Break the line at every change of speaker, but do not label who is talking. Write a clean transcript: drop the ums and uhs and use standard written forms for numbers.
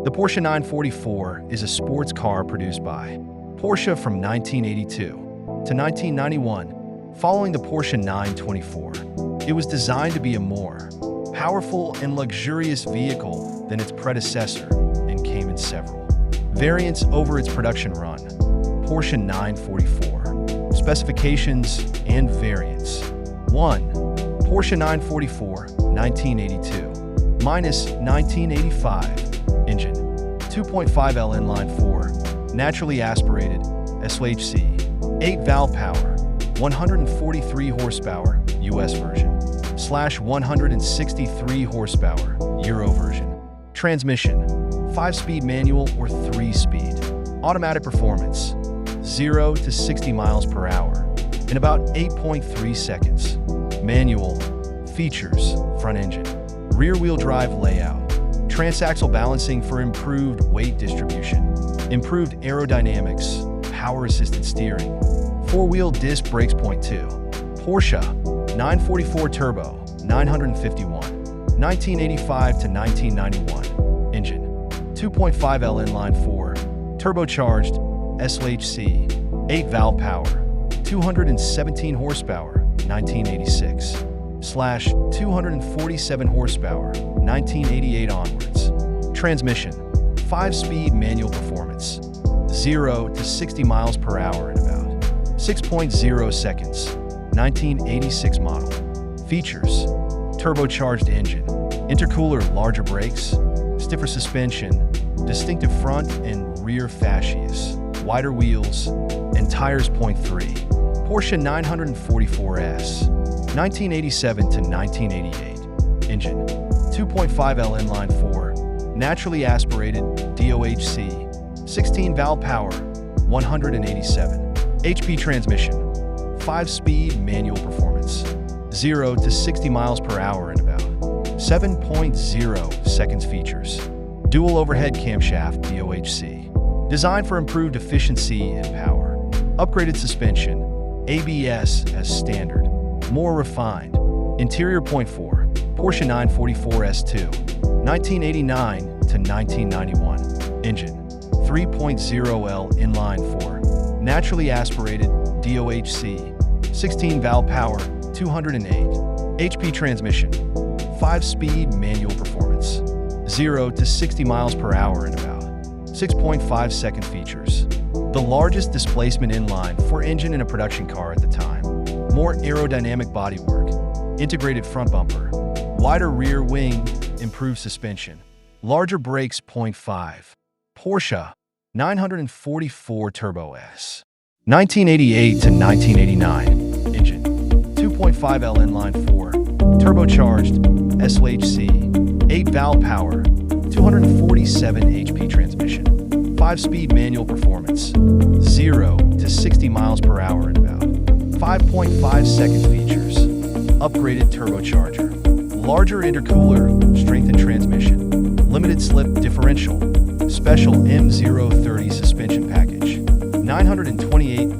The Porsche 944 is a sports car produced by Porsche from 1982 to 1991. Following the Porsche 924, it was designed to be a more powerful and luxurious vehicle than its predecessor and came in several variants over its production run. Porsche 944 specifications and variants. 1. Porsche 944 1982 minus 1985 engine, 2.5L inline-4, naturally aspirated, SLHC, 8-valve power, 143 horsepower, US version, / 163 horsepower, Euro version. Transmission, 5-speed manual or 3-speed. Automatic performance, 0 to 60 miles per hour in about 8.3 seconds. Manual. Features, front engine, rear-wheel drive layout, transaxle balancing for improved weight distribution, improved aerodynamics, power-assisted steering, 4-wheel disc brakes. Point 2. Porsche 944 Turbo 951, 1985 to 1991, engine, 2.5L inline-4, turbocharged, SLHC, 8-valve power, 217 horsepower, 1986. / 247 horsepower, 1988 onwards. Transmission, 5-speed manual performance, 0 to 60 miles per hour in about 6.0 seconds, 1986 model. Features, turbocharged engine, intercooler, larger brakes, stiffer suspension, distinctive front and rear fascias, wider wheels, and tires. Point 3. Porsche 944S 1987 to 1988, engine, 2.5L inline-4, naturally aspirated, DOHC, 16-valve power, 187 HP transmission, 5-speed manual performance, 0 to 60 miles per hour in about 7.0 seconds. Features, dual overhead camshaft, DOHC, designed for improved efficiency and power, upgraded suspension, ABS as standard, more refined. Interior. Point 4. Porsche 944 S2, 1989 to 1991, engine, 3.0L inline-4, naturally aspirated, DOHC, 16-valve power, 208 HP transmission, 5-speed manual performance, 0 to 60 miles per hour in about 6.5 second. Features, the largest displacement inline-4 engine in a production car at the time. More aerodynamic bodywork, integrated front bumper, wider rear wing, improved suspension, larger brakes. Point 5. Porsche 944 Turbo S 1988 to 1989, engine, 2.5L inline-4, turbocharged, SLHC, 8-valve power, 247 HP transmission, 5-speed manual performance, 0 to 60 miles per hour in about 5.5 second. Features, upgraded turbocharger, larger intercooler, strengthened transmission, limited slip differential, special M030 suspension package, 928